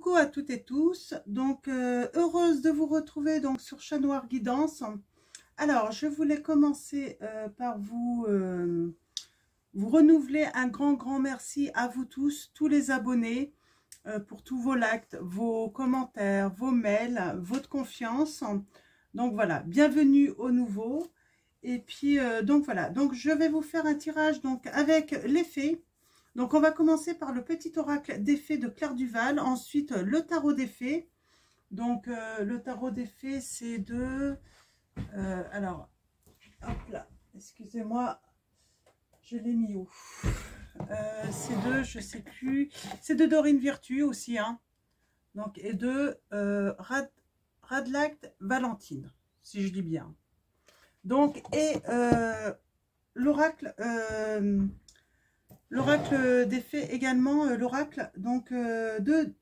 Coucou à toutes et tous, donc heureuse de vous retrouver donc sur Chat Noir Guidance. Alors je voulais commencer par vous renouveler un grand merci à vous tous les abonnés, pour tous vos likes, vos commentaires, vos mails, votre confiance. Donc voilà, bienvenue au nouveau. Et puis donc voilà, donc je vais vous faire un tirage donc avec les fées. Donc, on va commencer par le petit oracle des fées de Claire Duval. Ensuite, le tarot des fées. Donc, le tarot des fées, c'est de... alors, hop là, excusez-moi, je l'ai mis où c'est de, je sais plus, c'est de Dorine Virtue aussi, hein. Donc, et de Radlact Valentine, si je dis bien. Donc, et l'oracle... l'oracle des fées également, l'oracle donc de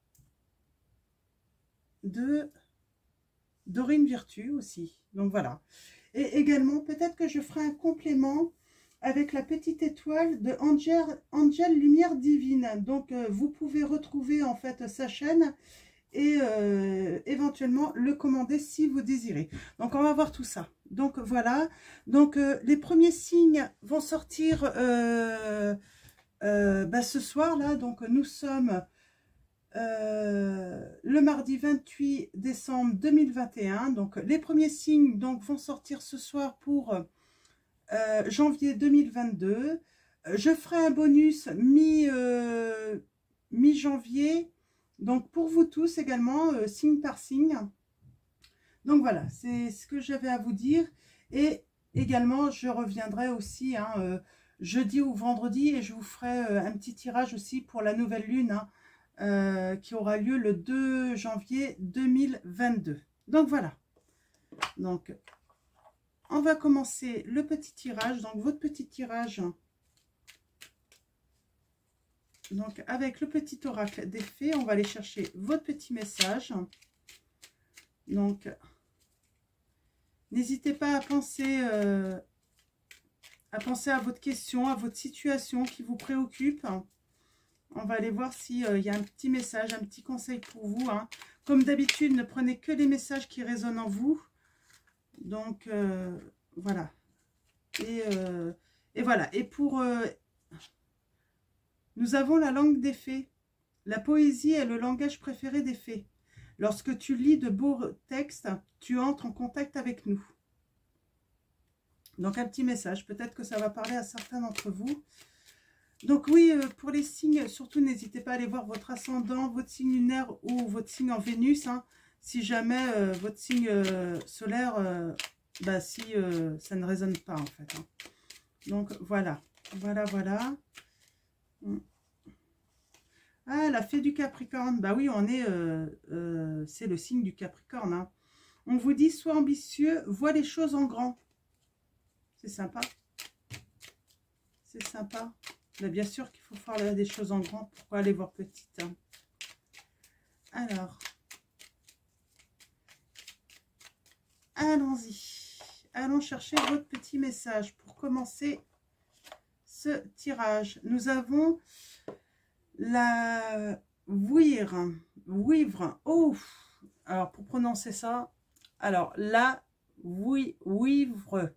Dorine Virtue aussi. Donc voilà. Et également, peut-être que je ferai un complément avec la petite étoile de Angel Lumière Divine. Donc vous pouvez retrouver en fait sa chaîne et éventuellement le commander si vous désirez. Donc on va voir tout ça. Donc voilà. Donc les premiers signes vont sortir... ce soir là, donc nous sommes le mardi 28 décembre 2021. Donc les premiers signes donc vont sortir ce soir pour janvier 2022. Je ferai un bonus mi-janvier, donc pour vous tous également, signe par signe. Donc voilà, c'est ce que j'avais à vous dire. Et également je reviendrai aussi jeudi ou vendredi, et je vous ferai un petit tirage aussi pour la nouvelle lune qui aura lieu le 2 janvier 2022. Donc voilà. Donc on va commencer le petit tirage. Donc votre petit tirage. Donc avec le petit oracle des fées, on va aller chercher votre petit message. Donc n'hésitez pas à penser à votre question, à votre situation qui vous préoccupe. On va aller voir s'il y a un petit message, un petit conseil pour vous. Comme d'habitude, ne prenez que les messages qui résonnent en vous. Donc, voilà. Et voilà. Et pour... nous avons la langue des fées. La poésie est le langage préféré des fées. Lorsque tu lis de beaux textes, tu entres en contact avec nous. Donc, un petit message. Peut-être que ça va parler à certains d'entre vous. Donc, oui, pour les signes, surtout, n'hésitez pas à aller voir votre ascendant, votre signe lunaire ou votre signe en Vénus. Si jamais votre signe solaire, si ça ne résonne pas, en fait. Donc, voilà. Voilà. Ah, la fée du Capricorne. Bah oui, on est... c'est le signe du Capricorne. On vous dit, sois ambitieux, vois les choses en grand. C'est sympa. C'est sympa. Mais bien sûr qu'il faut faire des choses en grand. Pourquoi aller voir petite, Alors. Allons-y. Allons chercher votre petit message pour commencer ce tirage. Nous avons la vouivre. Oh. Alors, pour prononcer ça. Alors, la vouivre.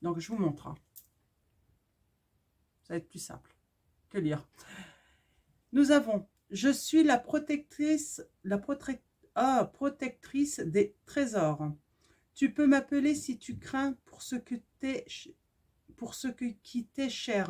Donc, je vous montre. Ça va être plus simple que lire. Nous avons, je suis la protectrice, protectrice des trésors. Tu peux m'appeler si tu crains pour ce qui t'est cher.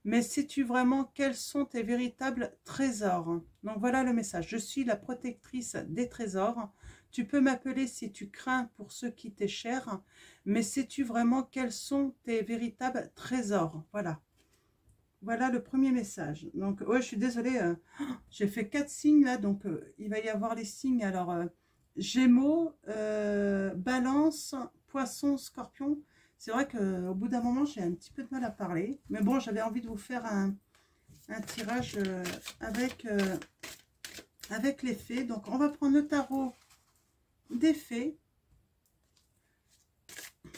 Mais sais-tu vraiment quels sont tes véritables trésors? Donc voilà le message. Je suis la protectrice des trésors. Tu peux m'appeler si tu crains pour ce qui t'est cher. Mais sais-tu vraiment quels sont tes véritables trésors? Voilà. Voilà le premier message. Donc, ouais, je suis désolée. J'ai fait 4 signes là. Donc, il va y avoir les signes. Alors, Gémeaux, Balance, Poisson, Scorpion. C'est vrai qu'au bout d'un moment, j'ai un petit peu de mal à parler. Mais bon, j'avais envie de vous faire un tirage avec les fées. Donc, on va prendre le tarot des fées.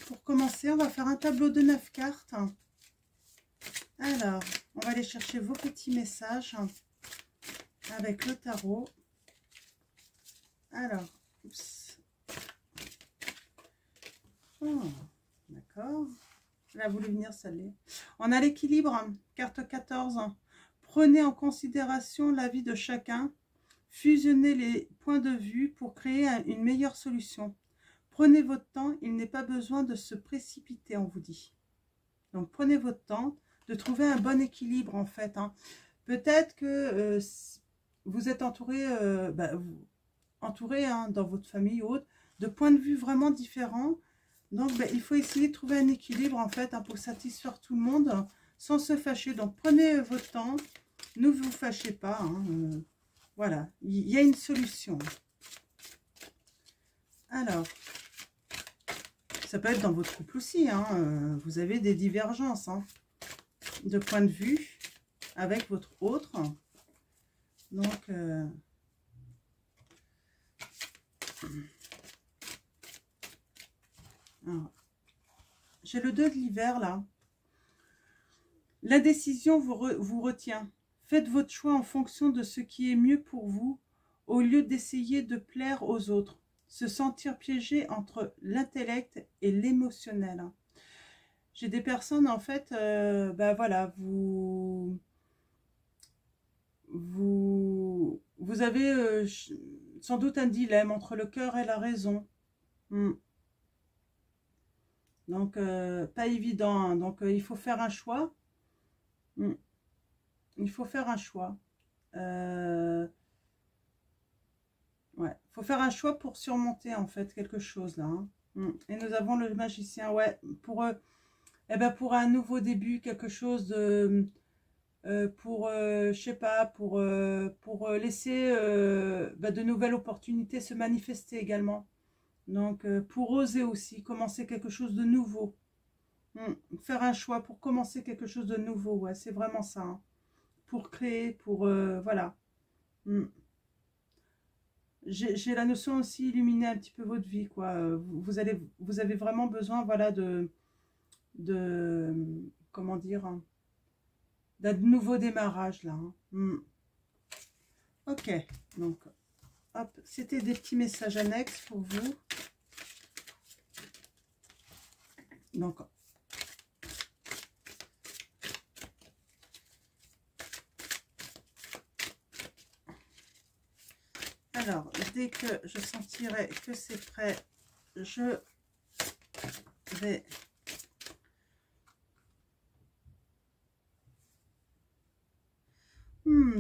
Pour commencer, on va faire un tableau de 9 cartes. Alors, on va aller chercher vos petits messages avec le tarot. Alors, oups. Oh, d'accord. Elle a voulu venir, ça l'est. On a l'équilibre, carte 14. Prenez en considération l'avis de chacun. Fusionnez les points de vue pour créer une meilleure solution. Prenez votre temps, il n'est pas besoin de se précipiter, on vous dit. Donc, prenez votre temps de trouver un bon équilibre, en fait. Hein. Peut-être que vous êtes entouré, hein, dans votre famille ou autre, de points de vue vraiment différents. Donc, il faut essayer de trouver un équilibre, en fait, hein, pour satisfaire tout le monde, hein, sans se fâcher. Donc, prenez votre temps, ne vous fâchez pas. Hein, voilà, il y a une solution. Alors, ça peut être dans votre couple aussi. Hein, vous avez des divergences, hein, de point de vue avec votre autre. Donc, j'ai le 2 de l'hiver là. La décision vous retient. Faites votre choix en fonction de ce qui est mieux pour vous, au lieu d'essayer de plaire aux autres. Se sentir piégé entre l'intellect et l'émotionnel. J'ai des personnes, en fait, voilà, vous avez sans doute un dilemme entre le cœur et la raison. Donc, pas évident. Hein. Donc, il faut faire un choix. Il faut faire un choix. Ouais, il faut faire un choix pour surmonter, en fait, quelque chose, là. Hein. Et nous avons le magicien, ouais, pour un nouveau début, quelque chose de... je sais pas, pour laisser de nouvelles opportunités se manifester également. Donc, pour oser aussi, commencer quelque chose de nouveau. Faire un choix pour commencer quelque chose de nouveau, ouais, c'est vraiment ça. Hein. Pour créer, pour... voilà. J'ai la notion aussi illuminer un petit peu votre vie, quoi. Vous avez vraiment besoin, voilà, de comment dire, hein, d'un nouveau démarrage, là. Hein. Ok, donc, hop, c'était des petits messages annexes pour vous. Donc, alors, dès que je sentirai que c'est prêt, je vais...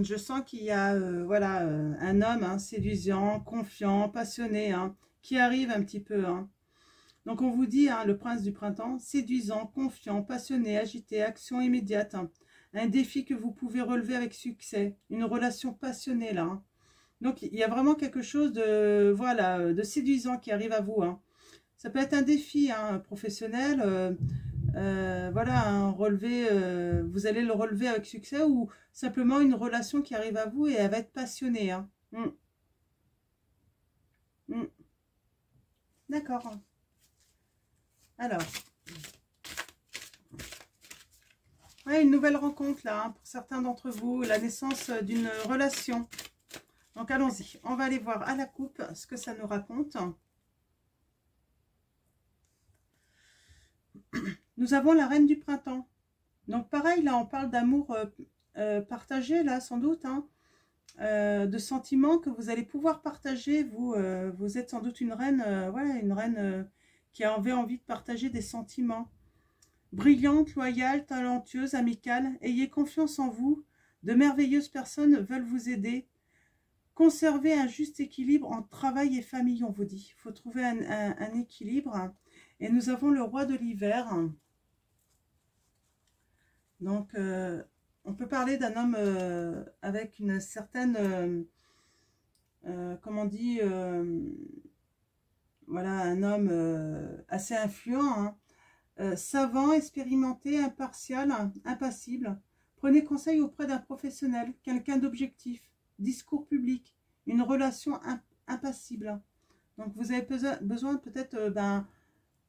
je sens qu'il y a voilà, un homme, hein, séduisant, confiant, passionné, hein, qui arrive un petit peu. Hein. Donc on vous dit, hein, le prince du printemps, séduisant, confiant, passionné, agité, action immédiate. Hein. Un défi que vous pouvez relever avec succès. Une relation passionnée là. Hein. Donc il y a vraiment quelque chose de, voilà, de séduisant qui arrive à vous. Hein. Ça peut être un défi, hein, professionnel. Voilà, un relevé, vous allez le relever avec succès, ou simplement une relation qui arrive à vous et elle va être passionnée. Hein. D'accord. Alors, ouais, une nouvelle rencontre là, hein, pour certains d'entre vous, la naissance d'une relation. Donc allons-y, on va aller voir à la coupe ce que ça nous raconte. Nous avons la reine du printemps. Donc pareil, là on parle d'amour partagé, là sans doute, hein, de sentiments que vous allez pouvoir partager. Vous êtes sans doute une reine, voilà, une reine qui avait envie de partager des sentiments. Brillante, loyale, talentueuse, amicale, ayez confiance en vous. De merveilleuses personnes veulent vous aider. Conservez un juste équilibre entre travail et famille, on vous dit. Il faut trouver un équilibre. Et nous avons le roi de l'hiver. Donc, on peut parler d'un homme avec une certaine, comment on dit, voilà, un homme assez influent, hein, savant, expérimenté, impartial, impassible. Prenez conseil auprès d'un professionnel, quelqu'un d'objectif, discours public, une relation impassible. Donc, vous avez besoin peut-être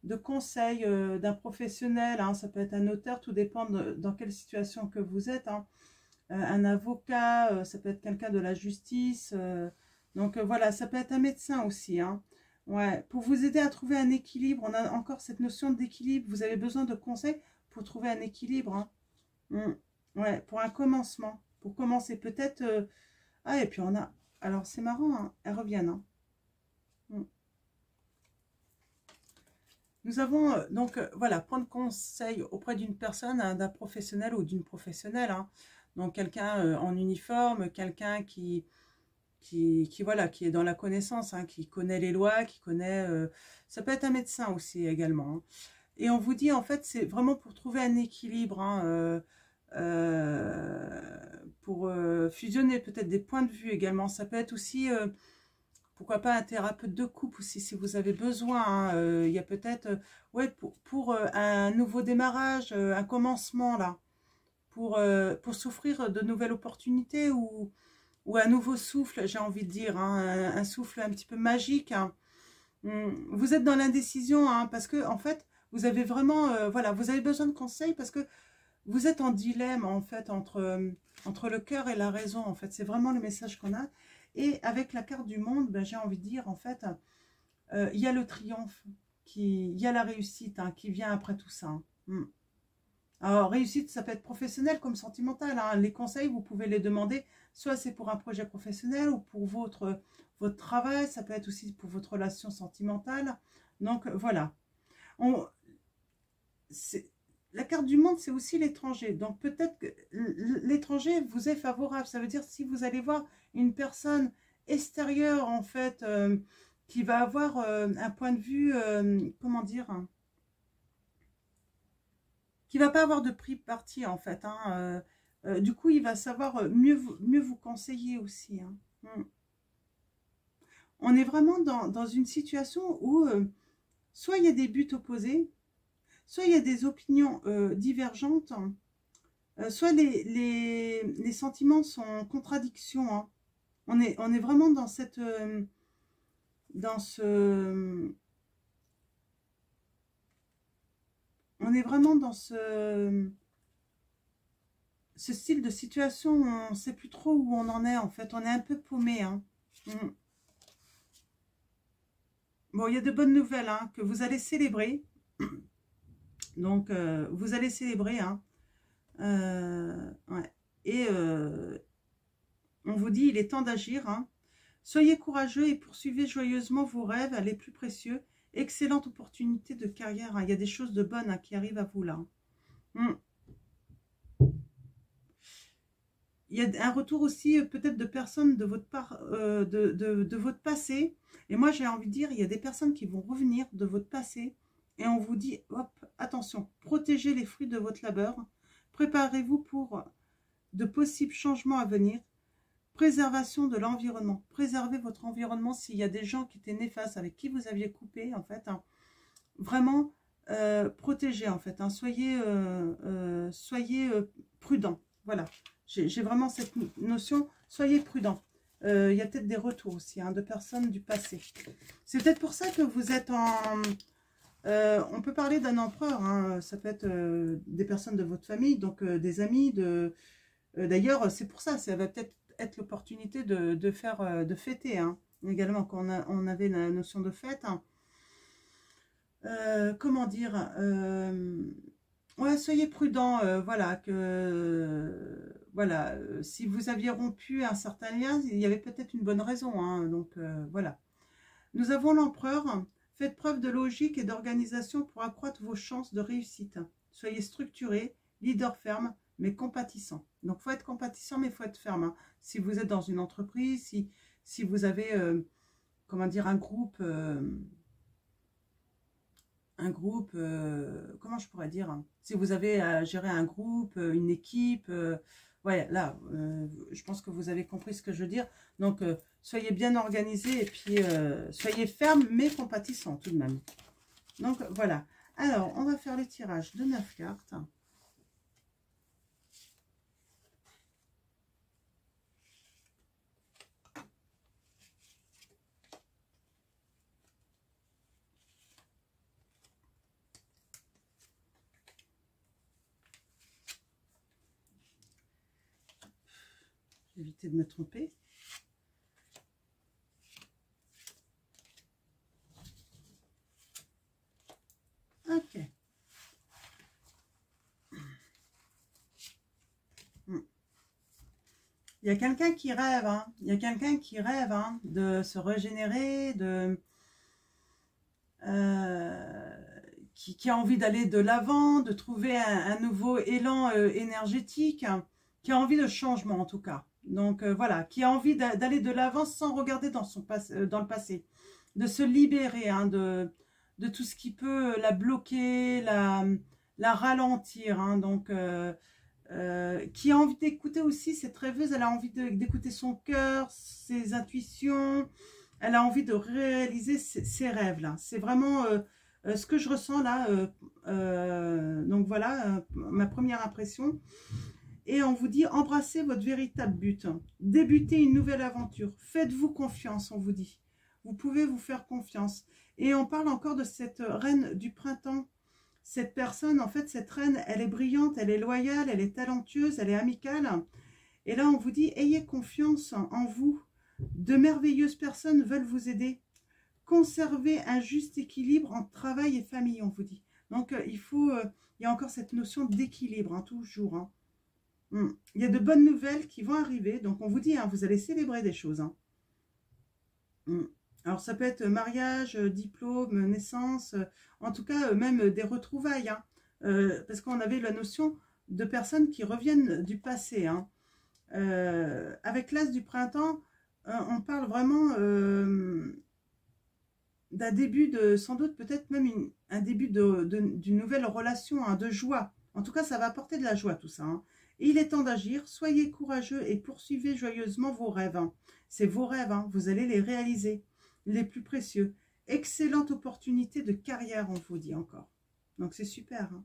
de conseils d'un professionnel, hein, ça peut être un notaire, tout dépend dans quelle situation que vous êtes, hein. Un avocat, ça peut être quelqu'un de la justice, Donc voilà, ça peut être un médecin aussi, hein. Ouais, pour vous aider à trouver un équilibre. On a encore cette notion d'équilibre. Vous avez besoin de conseils pour trouver un équilibre, hein. Ouais, pour un commencement. Pour commencer peut-être... Ah, et puis on a... Alors c'est marrant, hein, elles reviennent, hein. Mm. Nous avons donc, voilà, prendre conseil auprès d'une personne, hein, d'un professionnel ou d'une professionnelle, hein. Donc quelqu'un en uniforme, quelqu'un voilà, qui est dans la connaissance, hein, qui connaît les lois, qui connaît... ça peut être un médecin aussi également, hein. Et on vous dit, en fait, c'est vraiment pour trouver un équilibre, hein, pour fusionner peut-être des points de vue également. Ça peut être aussi... pourquoi pas un thérapeute de couple aussi, si vous avez besoin, hein. Il y a peut-être, ouais, pour un nouveau démarrage, un commencement là, pour s'offrir de nouvelles opportunités ou un nouveau souffle, j'ai envie de dire, hein, un souffle un petit peu magique, hein. Vous êtes dans l'indécision, hein, parce que en fait, vous avez vraiment, voilà, vous avez besoin de conseils parce que vous êtes en dilemme en fait entre le cœur et la raison. En fait, c'est vraiment le message qu'on a. Et avec la carte du monde, ben, j'ai envie de dire, en fait, il y a le triomphe, il y a la réussite, hein, qui vient après tout ça, hein. Alors, réussite, ça peut être professionnel comme sentimental, hein. Les conseils, vous pouvez les demander, soit c'est pour un projet professionnel ou pour votre travail, ça peut être aussi pour votre relation sentimentale. Donc, voilà. On, la carte du monde, c'est aussi l'étranger. Donc, peut-être que l'étranger vous est favorable. Ça veut dire si vous allez voir une personne extérieure, en fait, qui va avoir un point de vue, comment dire, hein, qui va pas avoir de pris parti, en fait, hein. Du coup, il va savoir mieux vous conseiller aussi, hein. On est vraiment dans une situation où soit il y a des buts opposés, soit il y a des opinions divergentes, soit les sentiments sont en contradiction, hein. On est vraiment dans cette... dans ce... On est vraiment dans ce style de situation où on ne sait plus trop où on en est, en fait. On est un peu paumé, hein. Bon, il y a de bonnes nouvelles, hein, que vous allez célébrer. Donc, vous allez célébrer, hein. Ouais. Et on vous dit, il est temps d'agir, hein. Soyez courageux et poursuivez joyeusement vos rêves les plus précieux. Excellente opportunité de carrière, hein. Il y a des choses de bonnes, hein, qui arrivent à vous là. Il y a un retour aussi peut-être de personnes de votre part, de votre passé. Et moi, j'ai envie de dire, il y a des personnes qui vont revenir de votre passé. Et on vous dit, hop, attention, protégez les fruits de votre labeur. Préparez-vous pour de possibles changements à venir. Préservation de l'environnement. Préservez votre environnement s'il y a des gens qui étaient néfastes, avec qui vous aviez coupé, en fait, hein. Vraiment, protégez, en fait, hein. Soyez prudents. Voilà. J'ai vraiment cette notion, soyez prudents. Il y a peut-être des retours aussi, hein, de personnes du passé. C'est peut-être pour ça que vous êtes en... on peut parler d'un empereur, hein, ça peut être des personnes de votre famille, donc des amis. D'ailleurs, c'est pour ça, ça va peut-être être l'opportunité de faire, de fêter, hein, également, quand on avait la notion de fête, hein. Comment dire, ouais, soyez prudents, voilà, voilà, si vous aviez rompu un certain lien, il y avait peut-être une bonne raison, hein, donc voilà. Nous avons l'empereur. Faites preuve de logique et d'organisation pour accroître vos chances de réussite. Soyez structuré, leader ferme, mais compatissant. Donc, il faut être compatissant, mais il faut être ferme, hein. Si vous êtes dans une entreprise, si vous avez, comment dire, un groupe, comment je pourrais dire, hein, si vous avez à gérer un groupe, une équipe, ouais, là, je pense que vous avez compris ce que je veux dire. Donc, soyez bien organisés et puis soyez ferme mais compatissant tout de même. Donc, voilà. Alors, on va faire le tirage de 9 cartes. Éviter de me tromper. Il y a quelqu'un qui rêve, hein. Il y a quelqu'un qui rêve hein, de se régénérer, qui a envie d'aller de l'avant, de trouver un nouveau élan énergétique, hein, qui a envie de changement en tout cas. Donc voilà, qui a envie d'aller de l'avant sans regarder dans le passé, de se libérer hein, de tout ce qui peut la bloquer, la ralentir. Hein, donc qui a envie d'écouter aussi cette rêveuse, elle a envie d'écouter son cœur, ses intuitions, elle a envie de réaliser ses rêves là. C'est vraiment ce que je ressens là. Donc voilà, ma première impression. Et on vous dit, embrassez votre véritable but. Débutez une nouvelle aventure. Faites-vous confiance, on vous dit. Vous pouvez vous faire confiance. Et on parle encore de cette reine du printemps. Cette personne, en fait, cette reine, elle est brillante, elle est loyale, elle est talentueuse, elle est amicale. Et là, on vous dit, ayez confiance en vous. De merveilleuses personnes veulent vous aider. Conservez un juste équilibre entre travail et famille, on vous dit. Donc, il y a encore cette notion d'équilibre, hein, toujours. Hein. Il y a de bonnes nouvelles qui vont arriver. Donc, on vous dit, hein, vous allez célébrer des choses. Hein. Alors, ça peut être mariage, diplôme, naissance, en tout cas, même des retrouvailles. Hein. Parce qu'on avait la notion de personnes qui reviennent du passé. Hein. Avec l'as du printemps, on parle vraiment d'un début sans doute peut-être même un début d'une nouvelle relation, hein, de joie. En tout cas, ça va apporter de la joie tout ça. Hein. Et il est temps d'agir, soyez courageux et poursuivez joyeusement vos rêves. Hein. C'est vos rêves, hein, vous allez les réaliser, les plus précieux. Excellente opportunité de carrière, on vous dit encore. Donc c'est super. Hein.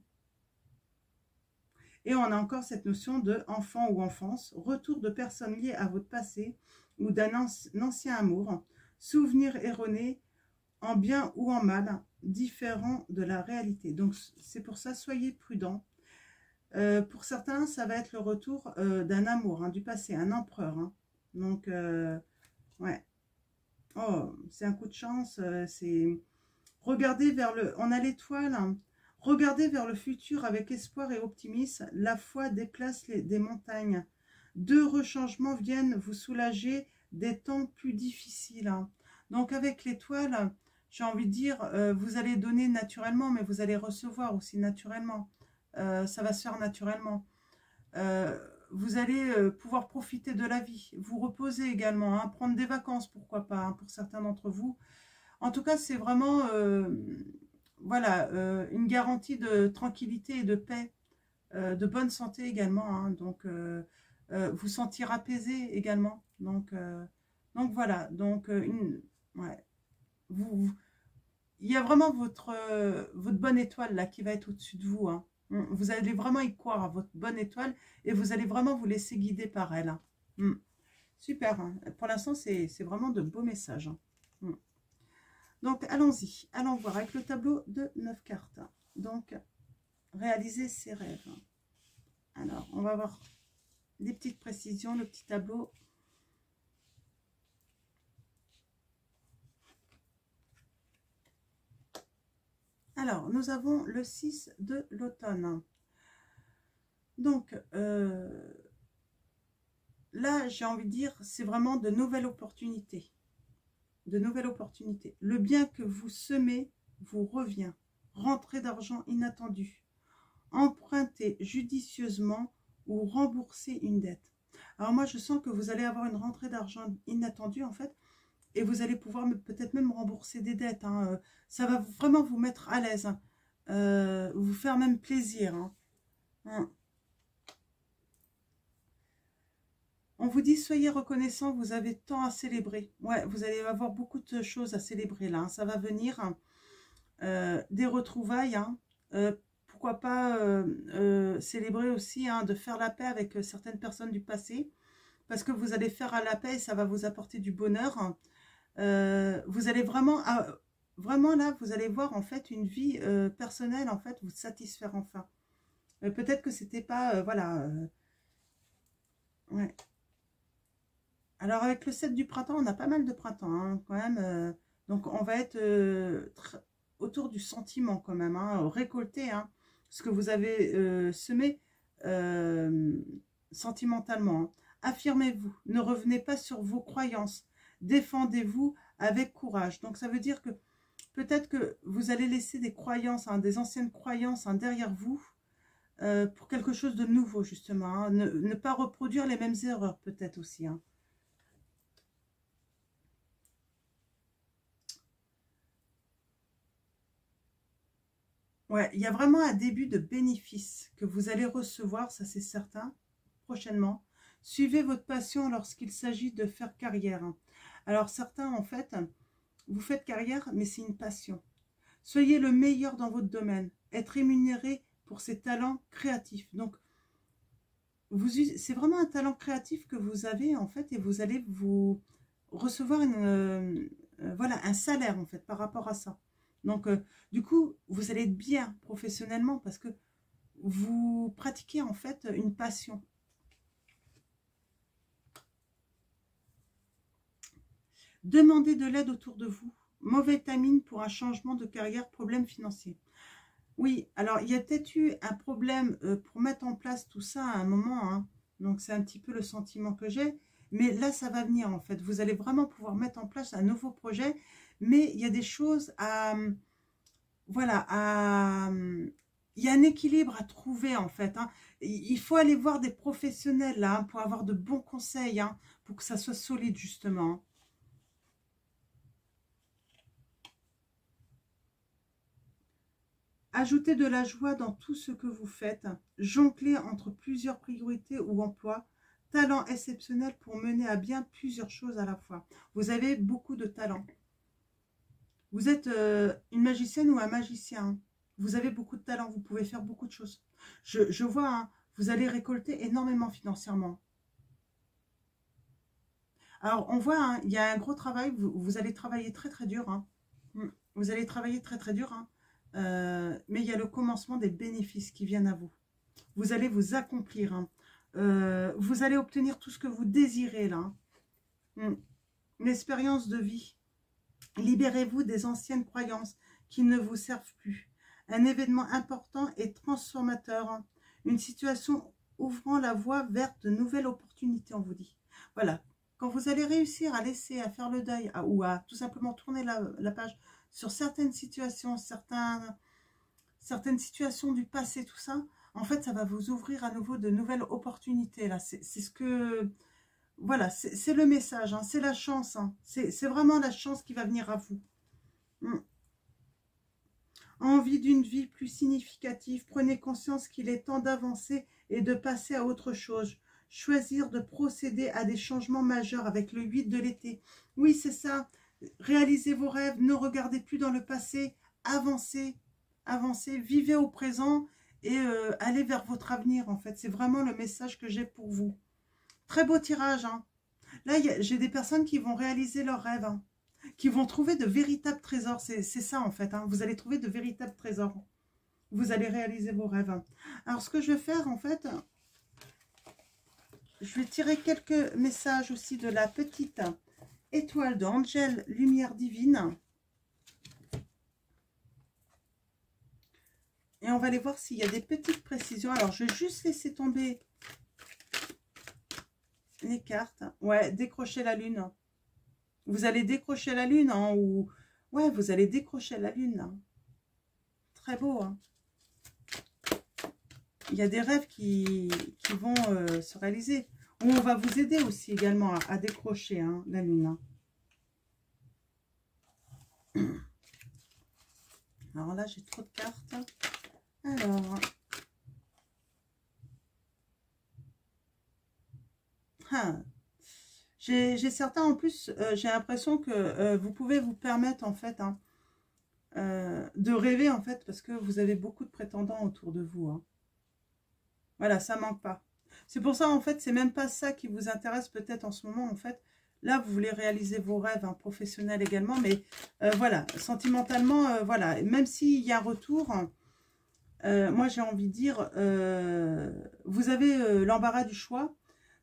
Et on a encore cette notion de enfant ou enfance, retour de personnes liées à votre passé ou d'un ancien amour, souvenir erroné, en bien ou en mal, différent de la réalité. Donc c'est pour ça, soyez prudents. Pour certains, ça va être le retour d'un amour, hein, du passé, un empereur. Hein. Donc, ouais. Oh, c'est un coup de chance. C'est regardez vers le... On a l'étoile. Hein. Regardez vers le futur avec espoir et optimisme. La foi déplace des montagnes. Deux rechangements viennent vous soulager des temps plus difficiles. Hein. Donc, avec l'étoile, j'ai envie de dire, vous allez donner naturellement, mais vous allez recevoir aussi naturellement. Ça va se faire naturellement. Vous allez pouvoir profiter de la vie, vous reposer également, hein, prendre des vacances, pourquoi pas, hein, pour certains d'entre vous. En tout cas, c'est vraiment voilà, une garantie de tranquillité et de paix, de bonne santé également. Hein, donc, vous sentir apaisé également. Donc voilà, donc ouais, il y a vraiment votre bonne étoile là qui va être au-dessus de vous. Hein. Vous allez vraiment y croire à votre bonne étoile et vous allez vraiment vous laisser guider par elle. Hein. Super. Hein. Pour l'instant, c'est vraiment de beaux messages. Hein. Donc, allons-y. Allons voir avec le tableau de 9 cartes. Donc, réaliser ses rêves. Alors, on va voir des petites précisions, le petit tableau. Alors, nous avons le 6 de l'automne. Donc, là, j'ai envie de dire, c'est vraiment de nouvelles opportunités. De nouvelles opportunités. Le bien que vous semez vous revient. Rentrée d'argent inattendue. Empruntez judicieusement ou remboursez une dette. Alors moi, je sens que vous allez avoir une rentrée d'argent inattendue, en fait. Et vous allez pouvoir peut-être même rembourser des dettes. Hein. Ça va vraiment vous mettre à l'aise. Hein. Vous faire même plaisir. Hein. Hein. On vous dit, soyez reconnaissant, vous avez tant à célébrer. Ouais, vous allez avoir beaucoup de choses à célébrer là. Hein. Ça va venir. Hein. Des retrouvailles. Hein. Pourquoi pas célébrer aussi, hein, de faire la paix avec certaines personnes du passé. Parce que vous allez faire à la paix et ça va vous apporter du bonheur. Hein. Vous allez vraiment là, vous allez voir en fait une vie personnelle, en fait, vous satisfaire enfin. Peut-être que c'était pas, voilà. Ouais. Alors avec le 7 du printemps, on a pas mal de printemps, hein, quand même. Donc on va être autour du sentiment quand même, hein, récolter hein, ce que vous avez semé sentimentalement. Hein. Affirmez-vous, ne revenez pas sur vos croyances. Défendez-vous avec courage. Donc ça veut dire que peut-être que vous allez laisser des croyances, hein, des anciennes croyances, hein, derrière vous, pour quelque chose de nouveau justement. Hein. Ne pas reproduire les mêmes erreurs peut-être aussi. Hein. Ouais, il y a vraiment un début de bénéfice que vous allez recevoir, ça c'est certain, prochainement. Suivez votre passion lorsqu'il s'agit de faire carrière. Hein. Alors certains en fait, vous faites carrière mais c'est une passion. Soyez le meilleur dans votre domaine. Être rémunéré pour ses talents créatifs. Donc, c'est vraiment un talent créatif que vous avez, en fait, et vous allez vous recevoir voilà, un salaire, en fait, par rapport à ça. Donc, du coup, vous allez être bien professionnellement parce que vous pratiquez, en fait, une passion. Demandez de l'aide autour de vous. Mauvais timing pour un changement de carrière, problème financier. Oui, alors il y a peut-être eu un problème pour mettre en place tout ça à un moment, hein. Donc c'est un petit peu le sentiment que j'ai, mais là ça va venir en fait. Vous allez vraiment pouvoir mettre en place un nouveau projet, mais il y a des choses à, voilà, il y a un équilibre à trouver en fait. Hein. Il faut aller voir des professionnels là, hein, pour avoir de bons conseils, hein, pour que ça soit solide justement. Hein. Ajoutez de la joie dans tout ce que vous faites. Jonglez entre plusieurs priorités ou emplois. Talent exceptionnel pour mener à bien plusieurs choses à la fois. Vous avez beaucoup de talent. Vous êtes une magicienne ou un magicien. Vous avez beaucoup de talent. Vous pouvez faire beaucoup de choses. Je vois, hein, vous allez récolter énormément financièrement. Alors, on voit, hein, il y a un gros travail. Vous allez travailler très, très dur. Hein. Vous allez travailler très, très dur. Hein. Mais il y a le commencement des bénéfices qui viennent à vous. Vous allez vous accomplir. Hein. Vous allez obtenir tout ce que vous désirez là. Hein. Une expérience de vie. Libérez-vous des anciennes croyances qui ne vous servent plus. Un événement important et transformateur. Hein. Une situation ouvrant la voie vers de nouvelles opportunités, on vous dit. Voilà. Quand vous allez réussir à laisser, à faire le deuil, ou à tout simplement tourner la page sur certaines situations, certaines situations du passé, tout ça, en fait, ça va vous ouvrir à nouveau de nouvelles opportunités. Là, c'est ce que... Voilà, c'est le message, hein, c'est la chance. Hein, c'est vraiment la chance qui va venir à vous. Envie d'une vie plus significative, prenez conscience qu'il est temps d'avancer et de passer à autre chose. Choisir de procéder à des changements majeurs avec le 8 de l'été. Oui, c'est ça. Réalisez vos rêves, ne regardez plus dans le passé, avancez, avancez, vivez au présent et allez vers votre avenir en fait. C'est vraiment le message que j'ai pour vous. Très beau tirage. Hein. Là, j'ai des personnes qui vont réaliser leurs rêves, hein, qui vont trouver de véritables trésors. C'est ça en fait. Hein. Vous allez trouver de véritables trésors. Vous allez réaliser vos rêves. Hein. Alors, ce que je vais faire en fait, je vais tirer quelques messages aussi de la petite étoile d'Angel Lumière Divine. Et on va aller voir s'il y a des petites précisions. Alors, je vais juste laisser tomber les cartes. Ouais, décrocher la lune. Vous allez décrocher la lune, hein, ou... Ouais, vous allez décrocher la lune. Hein. Très beau, hein. Il y a des rêves qui vont se réaliser. Ou on va vous aider aussi également à décrocher, hein, la lune. Hein. Alors là, j'ai trop de cartes. Alors... Ah. J'ai certains en plus, j'ai l'impression que vous pouvez vous permettre en fait, hein, de rêver en fait, parce que vous avez beaucoup de prétendants autour de vous. Hein. Voilà, ça manque pas. C'est pour ça en fait, c'est même pas ça qui vous intéresse peut-être en ce moment en fait. Là, vous voulez réaliser vos rêves, hein, professionnels également, mais voilà, sentimentalement, voilà, même s'il y a un retour, moi j'ai envie de dire, vous avez l'embarras du choix.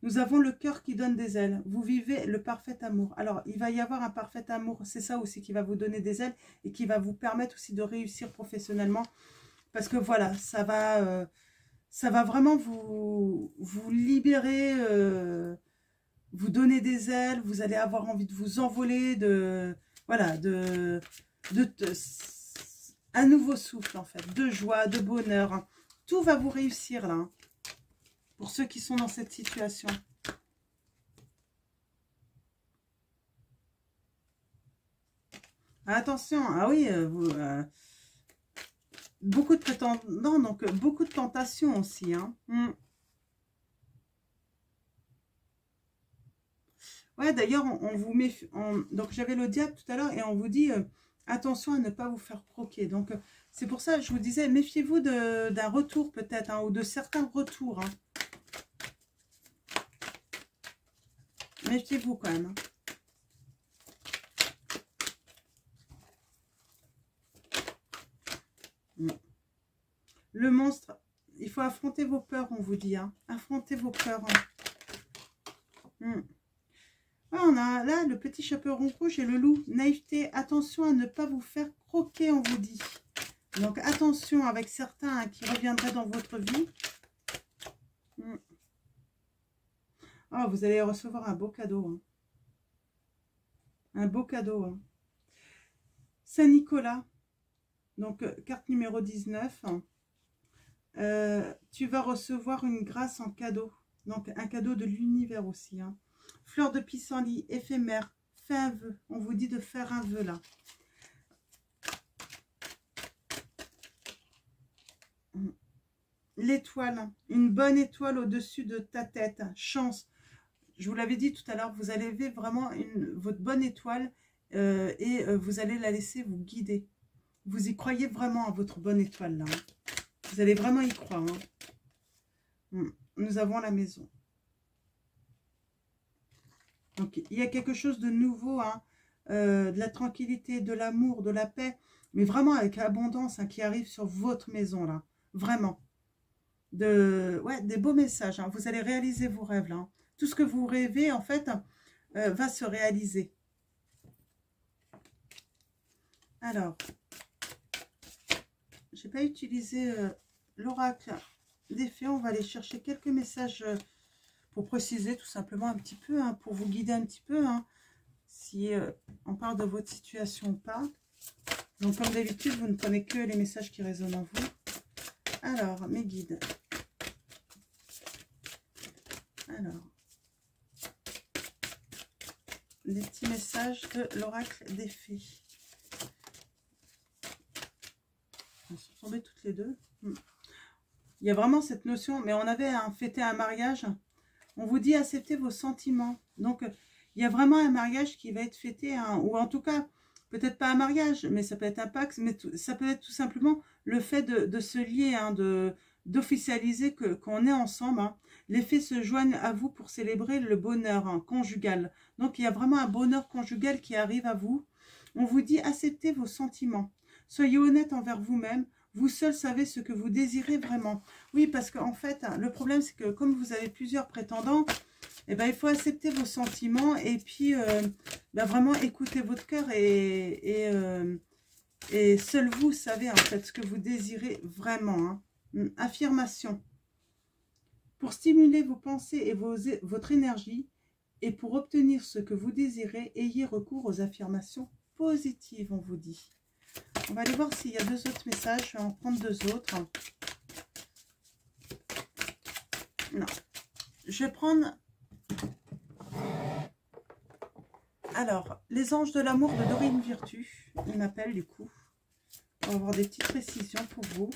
Nous avons le cœur qui donne des ailes. Vous vivez le parfait amour. Alors, il va y avoir un parfait amour. C'est ça aussi qui va vous donner des ailes et qui va vous permettre aussi de réussir professionnellement. Parce que voilà, ça va vraiment vous libérer vous donner des ailes, vous allez avoir envie de vous envoler, voilà, un nouveau souffle en fait, de joie, de bonheur. Hein. Tout va vous réussir là, hein, pour ceux qui sont dans cette situation. Attention, ah oui, beaucoup de prétendants, donc beaucoup de tentations aussi. Hein. Ouais, d'ailleurs, on vous met... donc, j'avais le diable tout à l'heure et on vous dit attention à ne pas vous faire croquer. Donc, c'est pour ça que je vous disais, méfiez-vous d'un retour peut-être, hein, ou de certains retours. Hein. Méfiez-vous quand même. Hein. Le monstre, il faut affronter vos peurs, on vous dit. Hein. Affrontez vos peurs. Hein. Ah, on a là le petit chaperon rouge et le loup. Naïveté, attention à ne pas vous faire croquer, on vous dit. Donc attention avec certains hein, qui reviendraient dans votre vie. Oh, vous allez recevoir un beau cadeau. Hein. Un beau cadeau. Hein. Saint-Nicolas, donc carte numéro 19. Tu vas recevoir une grâce en cadeau. Donc un cadeau de l'univers aussi. Hein. Fleur de pissenlit, éphémère, fais un vœu. On vous dit de faire un vœu là. L'étoile, une bonne étoile au-dessus de ta tête. Chance. Je vous l'avais dit tout à l'heure, vous allez lever vraiment votre bonne étoile et vous allez la laisser vous guider. Vous y croyez vraiment à votre bonne étoile là. Hein. Vous allez vraiment y croire. Hein. Nous avons la maison. Donc, il y a quelque chose de nouveau, hein, de la tranquillité, de l'amour, de la paix, mais vraiment avec abondance hein, qui arrive sur votre maison, là. Vraiment. Ouais, des beaux messages. Hein. Vous allez réaliser vos rêves, là. Hein. Tout ce que vous rêvez, en fait, va se réaliser. Alors, je n'ai pas utilisé l'oracle des fées. On va aller chercher quelques messages... pour préciser tout simplement un petit peu, hein, pour vous guider un petit peu, hein, si on parle de votre situation ou pas. Donc comme d'habitude, vous ne prenez que les messages qui résonnent en vous. Alors, mes guides. Alors, les petits messages de l'oracle des fées. Elles sont tombées toutes les deux. Il y a vraiment cette notion, mais on avait fêté un mariage. On vous dit acceptez vos sentiments. Donc, il y a vraiment un mariage qui va être fêté, hein, ou en tout cas, peut-être pas un mariage, mais ça peut être un pacte, mais ça peut être tout simplement le fait de se lier, hein, d'officialiser qu'on est ensemble. Hein. Les fées se joignent à vous pour célébrer le bonheur hein, conjugal. Donc, il y a vraiment un bonheur conjugal qui arrive à vous. On vous dit acceptez vos sentiments. Soyez honnête envers vous-même. Vous seul savez ce que vous désirez vraiment. Oui, parce qu'en fait, le problème, c'est que comme vous avez plusieurs prétendants, eh ben, il faut accepter vos sentiments et puis vraiment écouter votre cœur et seul vous savez en fait ce que vous désirez vraiment. Hein. Affirmation. Pour stimuler vos pensées et votre énergie et pour obtenir ce que vous désirez, ayez recours aux affirmations positives, on vous dit. On va aller voir s'il y a deux autres messages. Je vais en prendre deux autres. Non. Je vais prendre... Alors, les anges de l'amour de Dorine Virtue. Ils m'appellent du coup. On va avoir des petites précisions pour vous.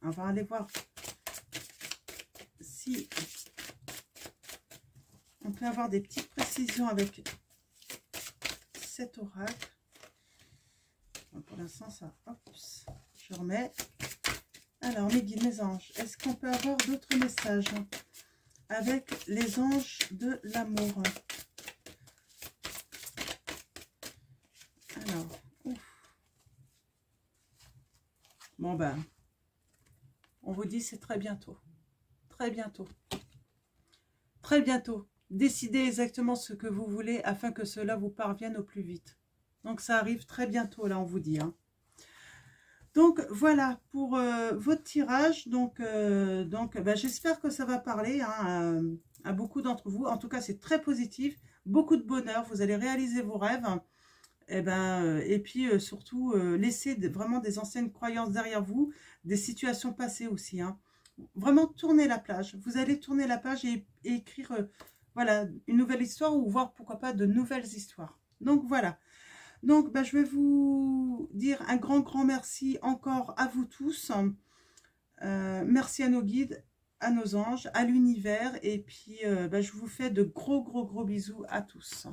On va aller voir si on peut avoir des petites précisions avec cet oracle. Pour l'instant, ça, hop, je remets. Alors, mes guides, mes anges, est-ce qu'on peut avoir d'autres messages avec les anges de l'amour? Alors, ouf. Bon ben, on vous dit c'est très bientôt. Très bientôt. Très bientôt. Décidez exactement ce que vous voulez afin que cela vous parvienne au plus vite. Donc, ça arrive très bientôt, là, on vous dit. Hein. Donc, voilà pour votre tirage. Donc, j'espère que ça va parler hein, à beaucoup d'entre vous. En tout cas, c'est très positif, beaucoup de bonheur, vous allez réaliser vos rêves. Et puis surtout, laissez vraiment des anciennes croyances derrière vous, des situations passées aussi. Hein. Vraiment, tournez la page. Vous allez tourner la page et écrire voilà, une nouvelle histoire ou voir pourquoi pas de nouvelles histoires. Donc voilà. Donc je vais vous dire un grand merci encore à vous tous. Merci à nos guides, à nos anges, à l'univers. Et puis je vous fais de gros bisous à tous.